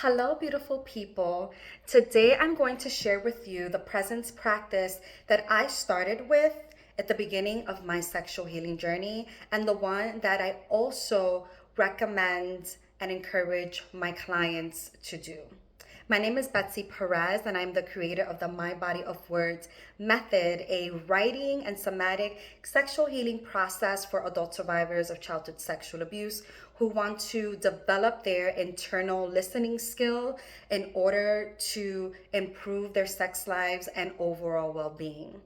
Hello, beautiful people. Today I'm going to share with you the presence practice that I started with at the beginning of my sexual healing journey, and the one that I also recommend and encourage my clients to do. My name is Betsy Perez, and I'm the creator of the My Body of Words method, a writing and somatic sexual healing process for adult survivors of childhood sexual abuse who want to develop their internal listening skill in order to improve their sex lives and overall well being.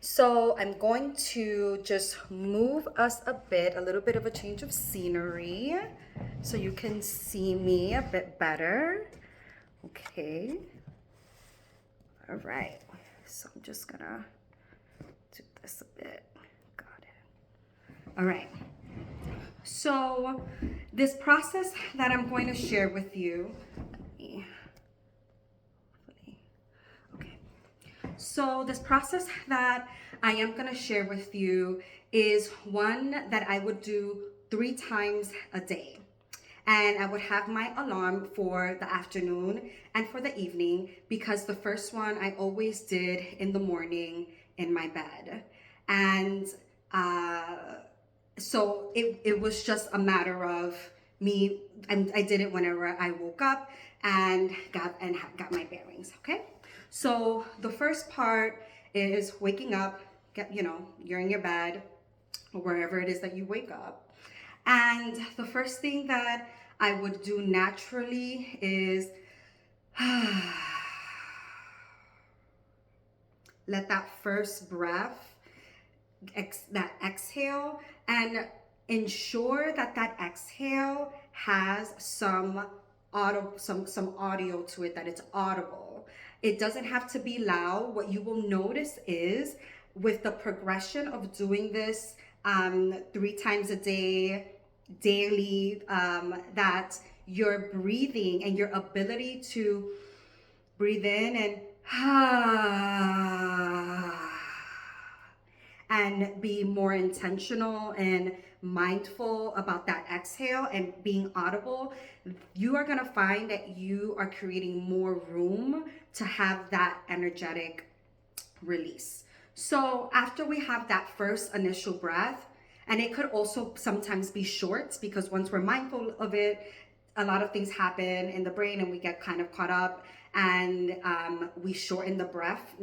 So I'm going to just move us a little bit of a change of scenery so you can see me a bit better. Okay. All right. So I'm just gonna do this a bit. Got it. All right. So this process that I'm going to share with you, okay. So this process that I am going to share with you is one that I would do 3 times a day. And I would have my alarm for the afternoon and for the evening, because the first one I always did in the morning in my bed. And so it was just a matter of me, and I did it whenever I woke up and got my bearings. Okay, so the first part is waking up. You're in your bed or wherever it is that you wake up, and the first thing that I would do naturally is let that first breath, that exhale, and ensure that that exhale has some audio to it, that it's audible. It doesn't have to be loud. What you will notice is, with the progression of doing this 3 times a day, daily, that your breathing and your ability to breathe in and be more intentional and mindful about that exhale and being audible, you are going to find that you are creating more room to have that energetic release. So after we have that first initial breath, and it could also sometimes be short, because once we're mindful of it, a lot of things happen in the brain and we get kind of caught up, and we shorten the breath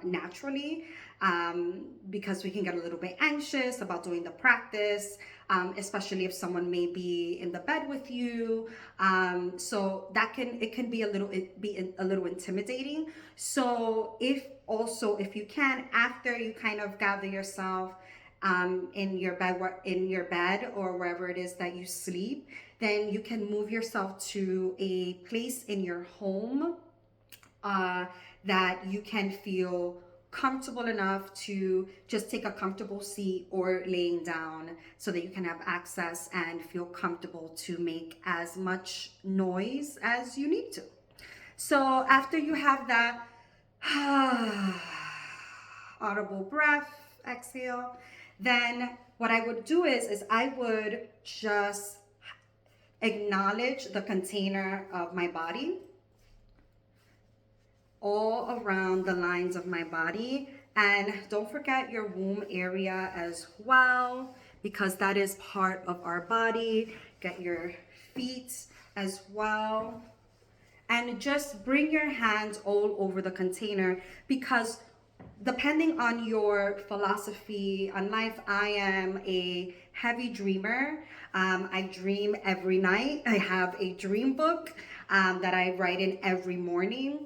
naturally, because we can get a little bit anxious about doing the practice, especially if someone may be in the bed with you. So it can be a little intimidating. So if you can, after you kind of gather yourself in your bed or wherever it is that you sleep, then you can move yourself to a place in your home that you can feel comfortable enough to just take a comfortable seat or laying down, so that you can have access and feel comfortable to make as much noise as you need to. So after you have that audible breath, exhale, then what I would do is I would just acknowledge the container of my body, all around the lines of my body. And don't forget your womb area as well, because that is part of our body. Get your feet as well. And just bring your hands all over the container, because depending on your philosophy on life, I am a heavy dreamer. I dream every night. I have a dream book that I write in every morning.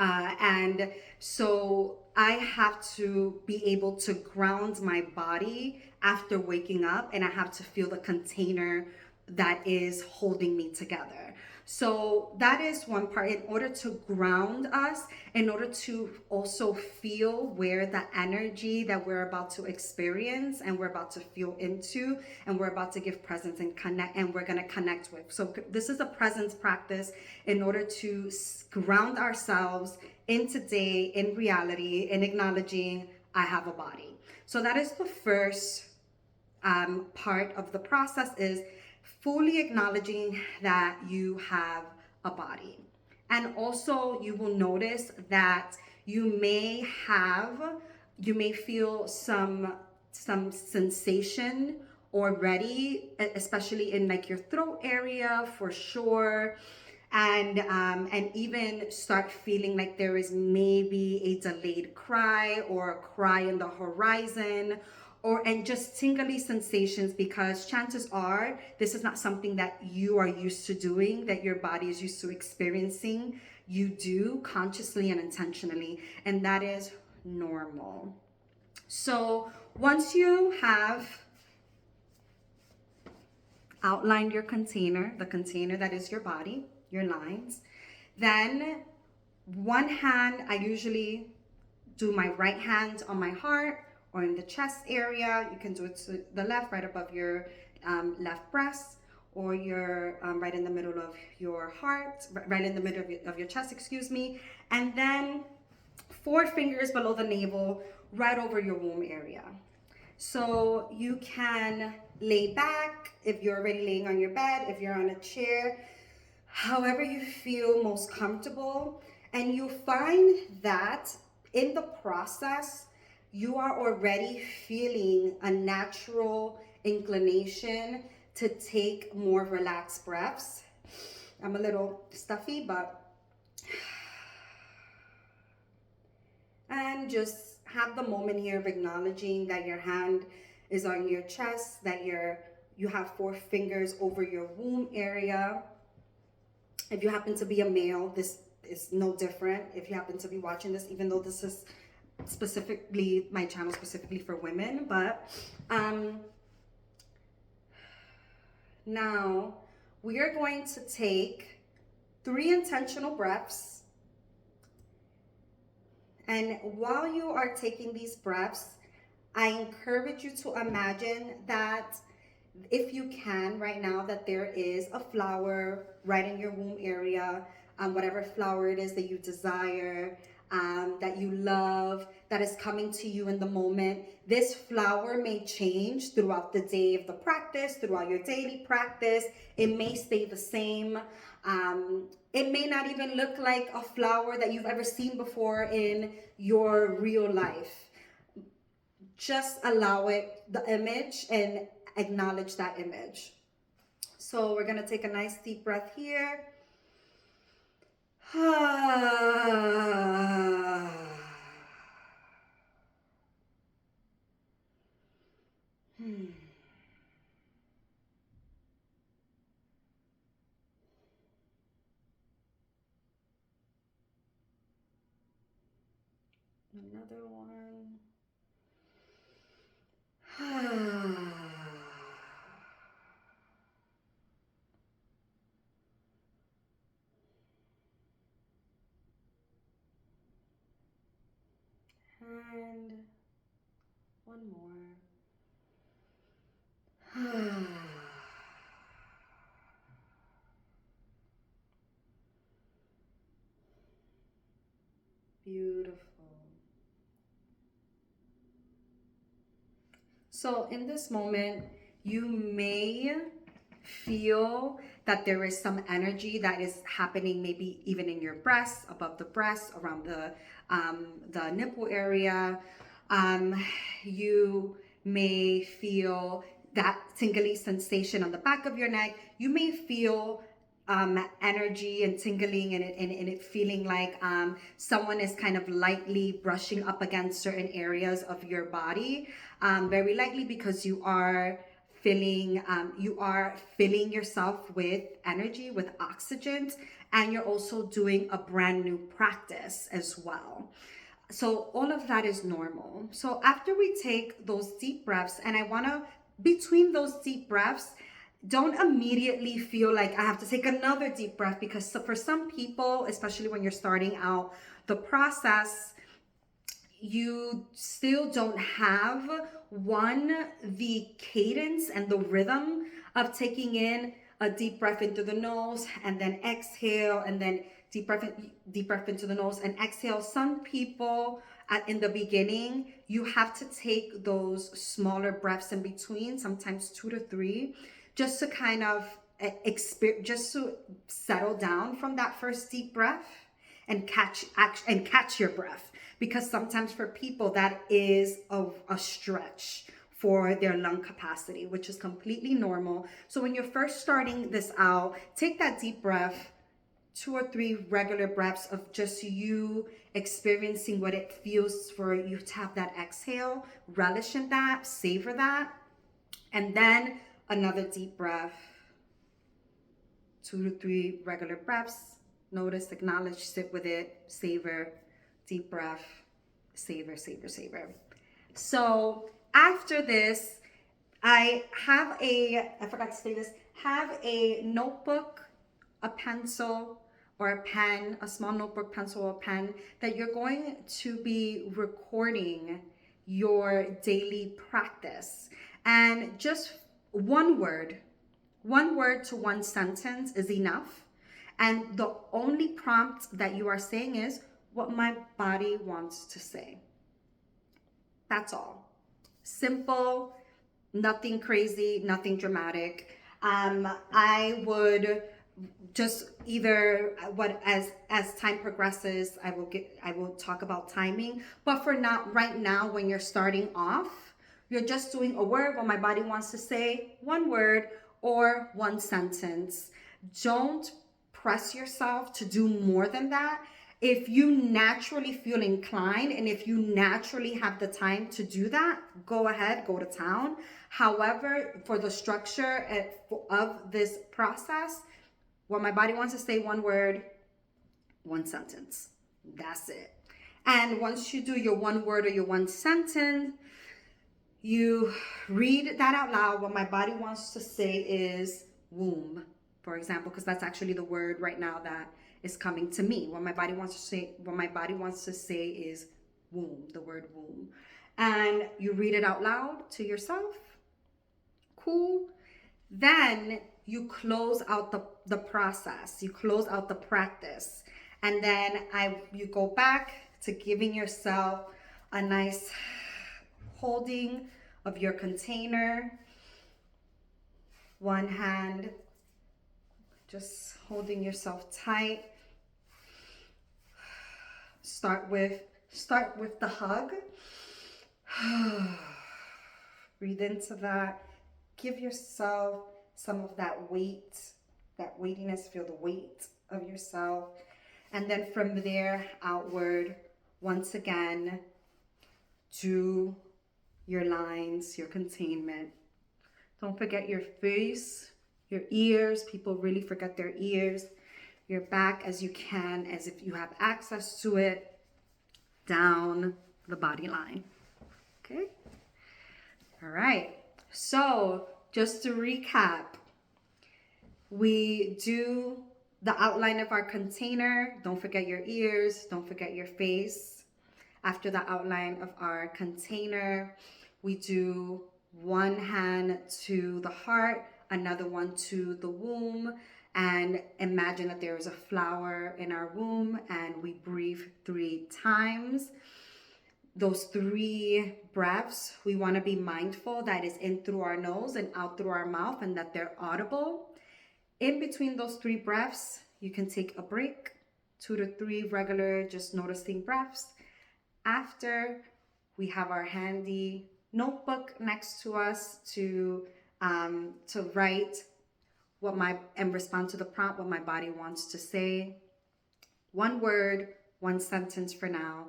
And so I have to be able to ground my body after waking up, and I have to feel the container that is holding me together. So that is one part, in order to ground us, in order to also feel where the energy that we're about to experience and we're about to feel into, and we're about to give presence and connect, and we're going to connect with. So this is a presence practice in order to ground ourselves in today, in reality, in acknowledging I have a body. So that is the first part of the process, is fully acknowledging that you have a body. And also you will notice that you may feel some sensation already, especially in like your throat area for sure. And even start feeling like there is maybe a delayed cry or a cry in the horizon, or and just tingly sensations, because chances are this is not something that you are used to doing, that your body is used to experiencing. You do consciously and intentionally, and that is normal. So once you have outlined your container, the container that is your body, your lines, then one hand, I usually do my right hand on my heart or in the chest area. You can do it to the left, right above your left breast, or your right in the middle of your heart, right in the middle of your chest, excuse me. And then 4 fingers below the navel, right over your womb area. So you can lay back if you're already laying on your bed, if you're on a chair, however you feel most comfortable. And you find that in the process, you are already feeling a natural inclination to take more relaxed breaths. I'm a little stuffy, but and just have the moment here of acknowledging that your hand is on your chest, that you have 4 fingers over your womb area. If you happen to be a male, this is no different. If you happen to be watching this, even though this is specifically my channel specifically for women, but now we are going to take 3 intentional breaths. And while you are taking these breaths, I encourage you to imagine that if you can right now, that there is a flower right in your womb area, whatever flower it is that you desire, that you love, that is coming to you in the moment. This flower may change throughout the day of the practice, throughout your daily practice. It may stay the same. It may not even look like a flower that you've ever seen before in your real life. Just allow it, the image, and acknowledge that image. So we're gonna take a nice deep breath here. Another one. And one more. Beautiful. So in this moment, you may feel that there is some energy that is happening, maybe even in your breast, above the breast, around the nipple area. You may feel that tingly sensation on the back of your neck. You may feel energy and tingling, and it feeling like someone is kind of lightly brushing up against certain areas of your body, very likely because you are filling yourself with energy, with oxygen, and you're also doing a brand new practice as well. So all of that is normal. So after we take those deep breaths, and I want to, between those deep breaths, don't immediately feel like I have to take another deep breath, because for some people, especially when you're starting out the process, you still don't have the cadence and the rhythm of taking in a deep breath into the nose and then exhale, and then deep breath into the nose and exhale. Some people in the beginning, you have to take those smaller breaths in between, sometimes 2 to 3, just to kind of just to settle down from that first deep breath and catch your breath, because sometimes for people that is a stretch for their lung capacity, which is completely normal. So when you're first starting this out, take that deep breath, 2 or 3 regular breaths of just you experiencing what it feels for you to have that exhale, relish in that, savor that, and then another deep breath, 2 to 3 regular breaths. Notice, acknowledge, sit with it, savor, deep breath, savor, savor, savor. So after this, I forgot to say this, have a notebook, a pencil, or a pen, a small notebook, pencil, or pen, that you're going to be recording your daily practice. And just one word to one sentence is enough. And the only prompt that you are saying is what my body wants to say. That's all. Simple, nothing crazy, nothing dramatic. I would just either as time progresses, I will talk about timing. But for now, right now, when you're starting off, you're just doing a word, what my body wants to say, one word or one sentence. Don't press yourself to do more than that. If you naturally feel inclined and if you naturally have the time to do that, go ahead, go to town. However, for the structure of this process, what my body wants to say, one word, one sentence. That's it. And once you do your one word or your one sentence, you read that out loud. What my body wants to say is womb, for example, because that's actually the word right now that is coming to me. What my body wants to say is womb, the word womb. And you read it out loud to yourself. Cool. Then you close out the process. You close out the practice. And then you go back to giving yourself a nice holding of your container. One hand, just holding yourself tight. Start with the hug. Breathe into that. Give yourself some of that weight, that weightiness. Feel the weight of yourself. And then from there outward, once again, do your lines, your containment. Don't forget your face, your ears. People really forget their ears. Your back as you can, as if you have access to it, down the body line. Okay? All right. So just to recap, we do the outline of our container. Don't forget your ears. Don't forget your face. After the outline of our container, we do one hand to the heart, another one to the womb, and imagine that there is a flower in our womb, and we breathe 3 times. Those 3 breaths, we want to be mindful that is in through our nose and out through our mouth, and that they're audible. In between those 3 breaths, you can take a break, 2 to 3 regular, just noticing breaths. After, we have our handy notebook next to us to write and respond to the prompt, what my body wants to say. One word, one sentence for now.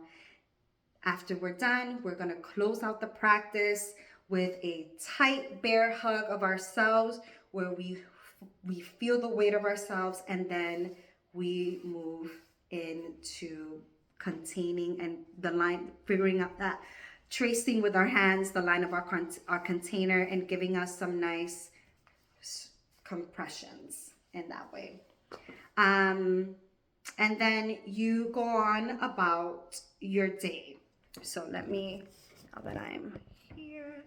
After we're done, we're going to close out the practice with a tight bear hug of ourselves, where we feel the weight of ourselves, and then we move into containing and the line, figuring out that, tracing with our hands the line of our container, and giving us some nice compressions in that way. And then you go on about your day. So let me, now that I'm here,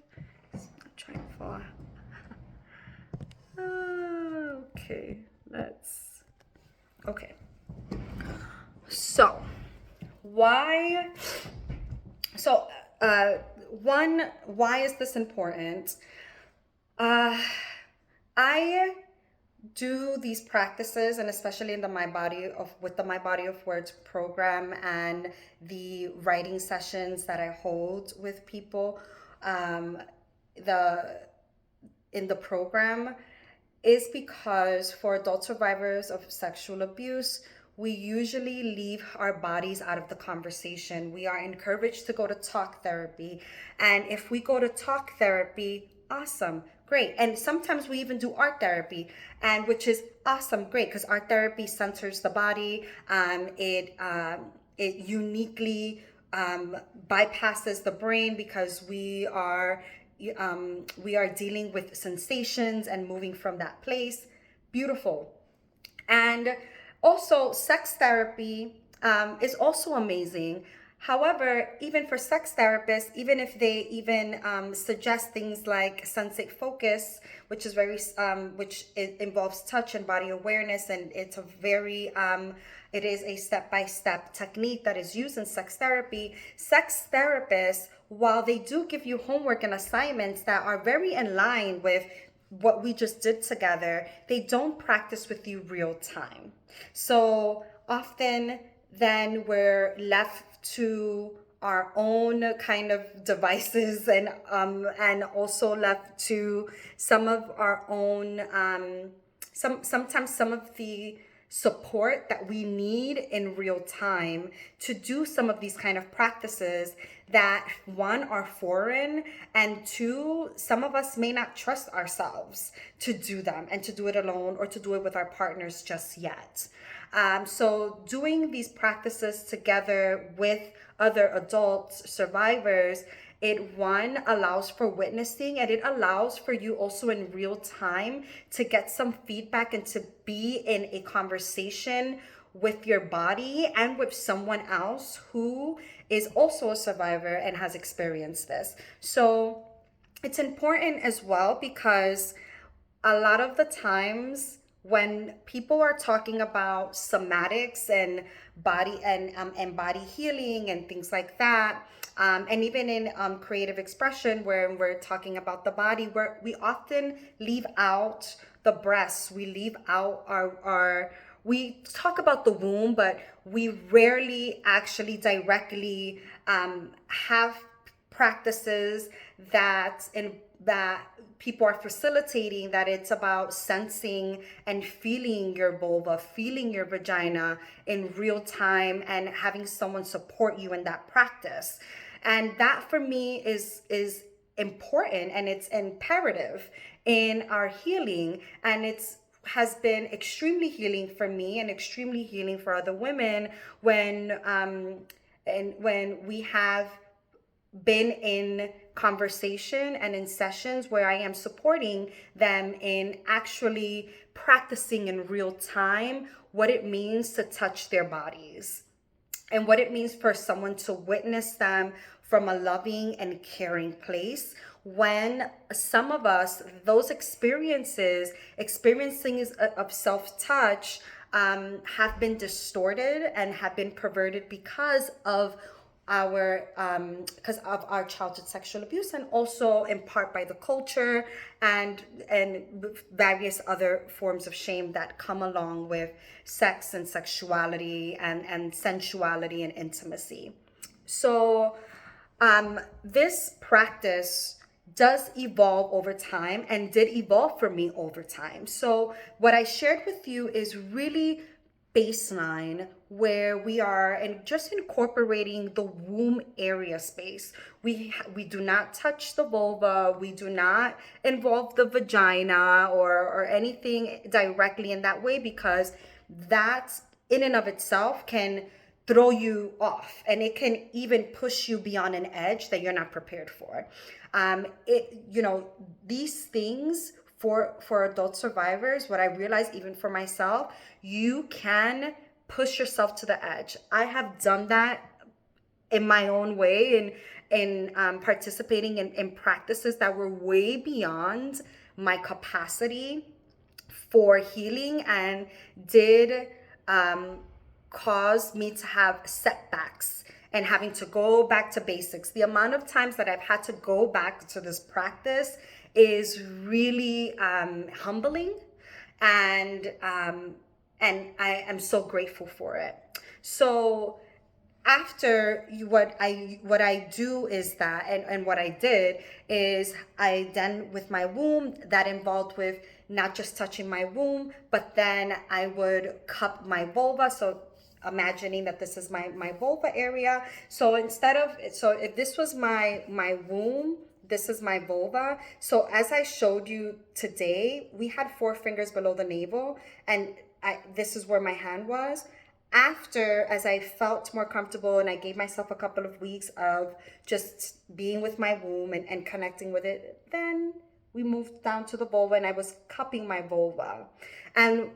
I'm trying for, okay, so why is this important? I do these practices, and especially in the My Body of with the My Body of Words program and the writing sessions that I hold with people, um, the in the program, is because for adult survivors of sexual abuse, we usually leave our bodies out of the conversation. We are encouraged to go to talk therapy. And if we go to talk therapy, awesome, great. And sometimes we even do art therapy, and which is awesome, great, because art therapy centers the body. It uniquely bypasses the brain because we are dealing with sensations and moving from that place. Beautiful. And also, sex therapy is also amazing. However, even for sex therapists, even if they even suggest things like sensate focus, which is which involves touch and body awareness, and it's a very it is a step-by-step technique that is used in sex therapy. Sex therapists, while they do give you homework and assignments that are very in line with what we just did together, they don't practice with you real time. So often then we're left to our own kind of devices, and also left to some of our own sometimes some of the support that we need in real time to do some of these kind of practices that, one, are foreign, and two, some of us may not trust ourselves to do them and to do it alone or to do it with our partners just yet. So doing these practices together with other adult survivors, it, one, allows for witnessing, and it allows for you also in real time to get some feedback and to be in a conversation with your body and with someone else who is also a survivor and has experienced this. So it's important as well because a lot of the times when people are talking about somatics and body healing and things like that, and even in creative expression, where we're talking about the body, where we often leave out the breasts, we leave out our we talk about the womb, but we rarely actually directly have practices that people are facilitating, that it's about sensing and feeling your vulva, feeling your vagina in real time, and having someone support you in that practice. And that for me is important, and it's imperative in our healing, and it's has been extremely healing for me and extremely healing for other women when we have been in conversation and in sessions where I am supporting them in actually practicing in real time what it means to touch their bodies and what it means for someone to witness them from a loving and caring place. When some of us, those experiences of self-touch have been distorted and have been perverted because of our childhood sexual abuse, and also in part by the culture and various other forms of shame that come along with sex and sexuality and sensuality and intimacy. So this practice does evolve over time and did evolve for me over time. So what I shared with you is really baseline, where we are and just incorporating the womb area space. We do not touch the vulva, we do not involve the vagina or anything directly in that way, because that in and of itself can throw you off, and it can even push you beyond an edge that you're not prepared for. These things for adult survivors, what I realized even for myself, you can push yourself to the edge. I have done that in my own way, in participating in practices that were way beyond my capacity for healing, and did cause me to have setbacks and having to go back to basics. The amount of times that I've had to go back to this practice is really humbling And I am so grateful for it. So after what I do is that, and what I did is I then with my womb, that involved with not just touching my womb, but then I would cup my vulva. So imagining that this is my vulva area. So if this was my womb, this is my vulva. So as I showed you today, we had 4 fingers below the navel, and this is where my hand was. After, as I felt more comfortable and I gave myself a couple of weeks of just being with my womb and connecting with it, then we moved down to the vulva, and I was cupping my vulva and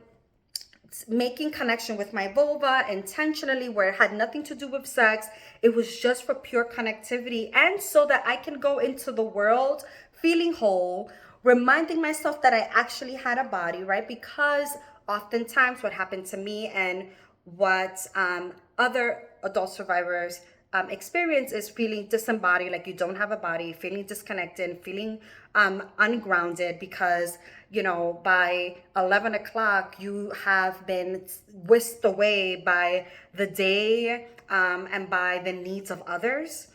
making connection with my vulva intentionally, where it had nothing to do with sex. It was just for pure connectivity, and so that I can go into the world feeling whole, reminding myself that I actually had a body, right? Because oftentimes what happened to me and what other adult survivors experience is feeling disembodied, like you don't have a body, feeling disconnected, feeling ungrounded, because by 11 o'clock you have been whisked away by the day and by the needs of others,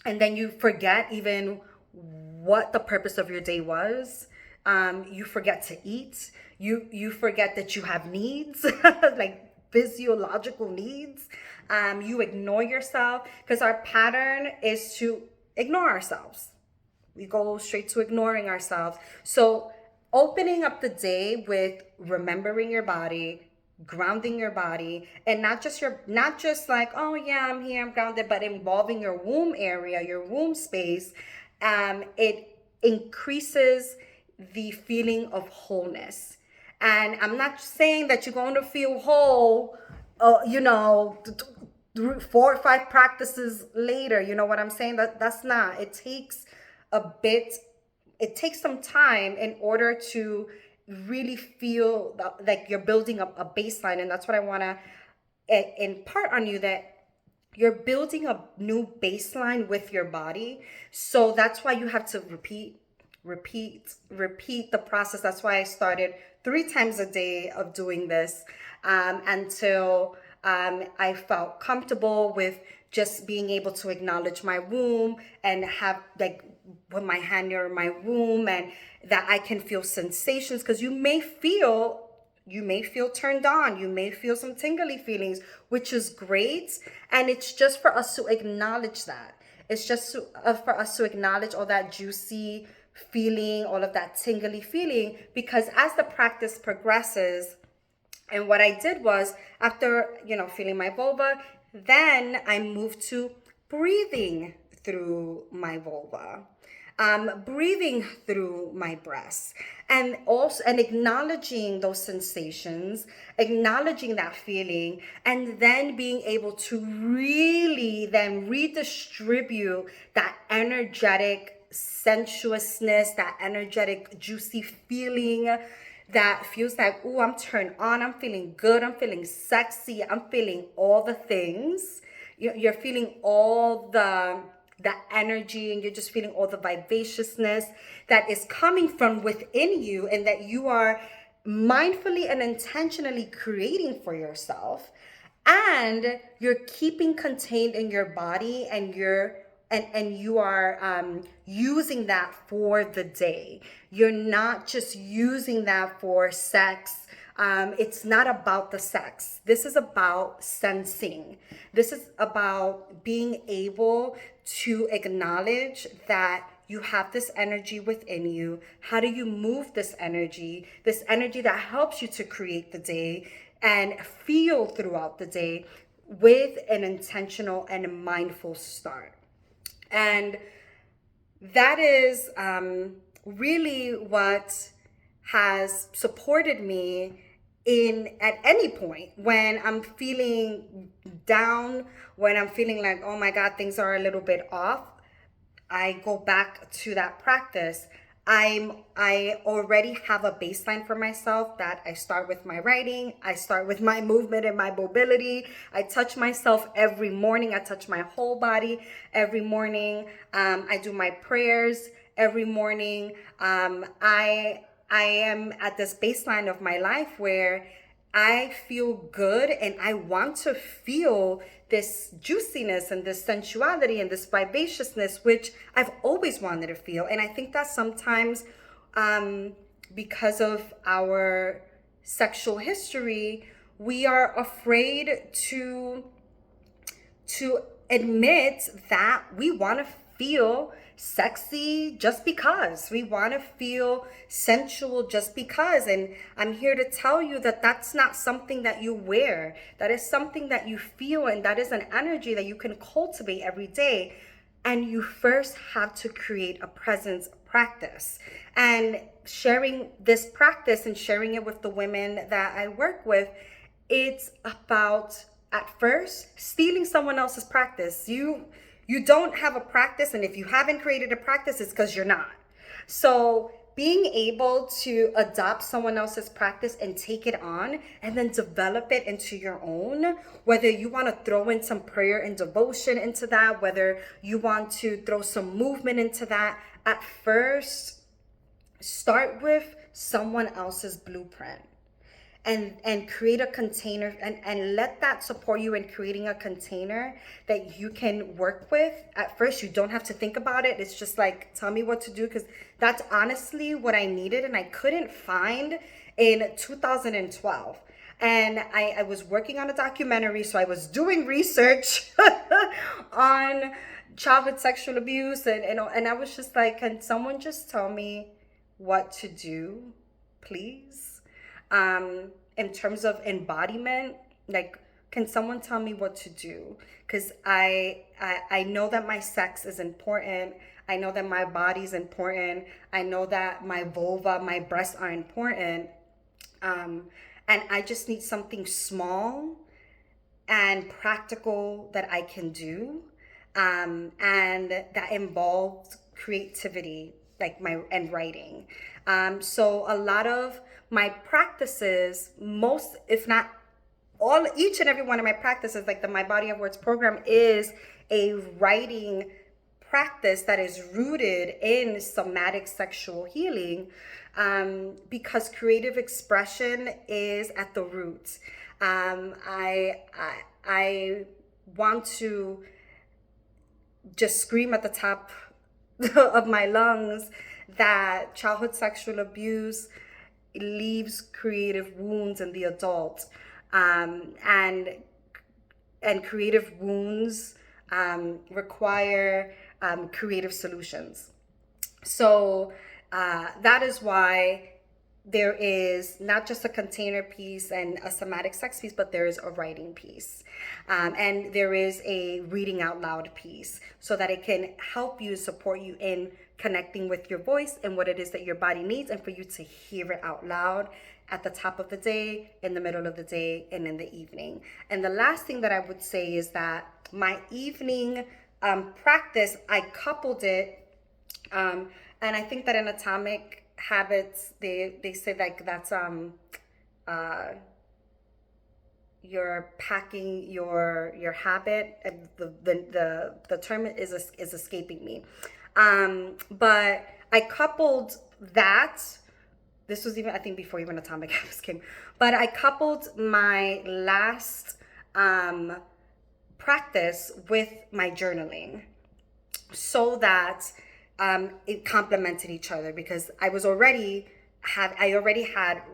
and then you forget even what the purpose of your day was. You forget to eat. You forget that you have needs, like physiological needs. You ignore yourself, because our pattern is to ignore ourselves. We go straight to ignoring ourselves. So opening up the day with remembering your body, grounding your body, and not just like, oh yeah, I'm here, I'm grounded, but involving your womb area, your womb space, it increases the feeling of wholeness. And I'm not saying that you're going to feel whole, 4 or 5 practices later. You know what I'm saying? That's not. It takes it takes some time in order to really feel like you're building up a baseline. And that's what I want to impart on you, that you're building a new baseline with your body. So that's why you have to repeat the process. That's why I started 3 times a day of doing this until I felt comfortable with just being able to acknowledge my womb and have, like, put my hand near my womb, and that I can feel sensations, because you may feel turned on, you may feel some tingly feelings, which is great. And it's just for us to acknowledge that. It's just for us to acknowledge all that juicy feeling, all of that tingly feeling, because as the practice progresses, and what I did was, after feeling my vulva, then I moved to breathing through my vulva, breathing through my breasts, and acknowledging those sensations, acknowledging that feeling, and then being able to really then redistribute that energetic sensuousness, that energetic juicy feeling that feels like, oh, I'm turned on, I'm feeling good, I'm feeling sexy, I'm feeling all the things. You're feeling all the energy, and you're just feeling all the vivaciousness that is coming from within you, and that you are mindfully and intentionally creating for yourself. And you're keeping contained in your body, and you are using that for the day. You're not just using that for sex. It's not about the sex. This is about sensing. This is about being able to acknowledge that you have this energy within you. How do you move this energy that helps you to create the day and feel throughout the day with an intentional and mindful start? And that is really what has supported me at any point when I'm feeling down, when I'm feeling like, oh my God, things are a little bit off. I go back to that practice. I already have a baseline for myself, that I start with my writing, I start with my movement and my mobility. I touch myself every morning. I touch my whole body every morning. I do my prayers every morning. I I am at this baseline of my life where I feel good and I want to feel this juiciness and this sensuality and this vivaciousness, which I've always wanted to feel. And I think that sometimes, because of our sexual history, we are afraid to admit that we want to feel sexy just because. We want to feel sensual just because. And I'm here to tell you that that's not something that you wear. That is something that you feel, and that is an energy that you can cultivate every day. And you first have to create a presence practice. And sharing this practice and sharing it with the women that I work with, it's about, at first, stealing someone else's practice. You don't have a practice, and if you haven't created a practice, it's because you're not. So being able to adopt someone else's practice and take it on and then develop it into your own, whether you want to throw in some prayer and devotion into that, whether you want to throw some movement into that, at first, start with someone else's blueprint. And create a container, and let that support you in creating a container that you can work with. At first, you don't have to think about it. It's just like, tell me what to do, because that's honestly what I needed and I couldn't find in 2012. And I was working on a documentary, so I was doing research on childhood sexual abuse, and I was just like, can someone just tell me what to do, please? In terms of embodiment, like, can someone tell me what to do? Because I know that my sex is important. I know that my body's important. I know that my vulva, my breasts are important. And I just need something small and practical that I can do. And that involves creativity, like and writing. So a lot of my practices, most, if not all, each and every one of my practices, like the My Body of Words program, is a writing practice that is rooted in somatic sexual healing, because creative expression is at the root. I want to just scream at the top of my lungs that childhood sexual abuse leaves creative wounds in the adult, and creative wounds require creative solutions. So that is why there is not just a container piece and a somatic sex piece, but there is a writing piece. And there is a reading out loud piece, so that it can help you, support you in connecting with your voice and what it is that your body needs, and for you to hear it out loud at the top of the day, in the middle of the day, and in the evening. And the last thing that I would say is that my evening practice, I coupled it, and I think that in Atomic Habits, they say like that's you're packing your habit. The term is escaping me, but I coupled that. This was even, I think, before even Atomic Habits came, but I coupled my last practice with my journaling, so that it complemented each other, because I already had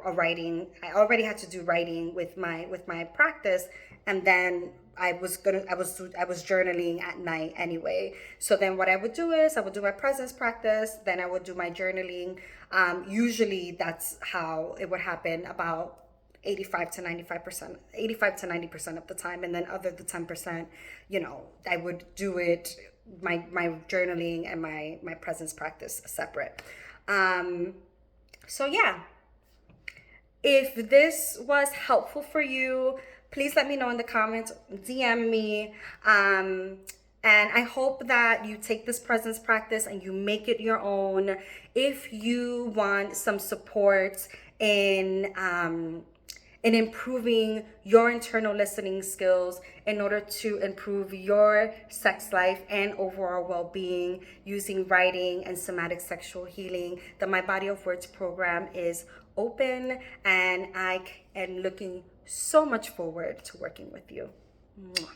a writing. I already had to do writing with my practice, and then I was journaling at night anyway. So then what I would do is I would do my presence practice, then I would do my journaling. Usually that's how it would happen, about 85 to 90% of the time, and then the 10%, I would do it, my journaling and my presence practice separate. So yeah, if this was helpful for you, please let me know in the comments, DM me, and I hope that you take this presence practice and you make it your own. If you want some support in in improving your internal listening skills in order to improve your sex life and overall well-being using writing and somatic sexual healing. The My Body of Words program is open, and I am looking so much forward to working with you. Mwah.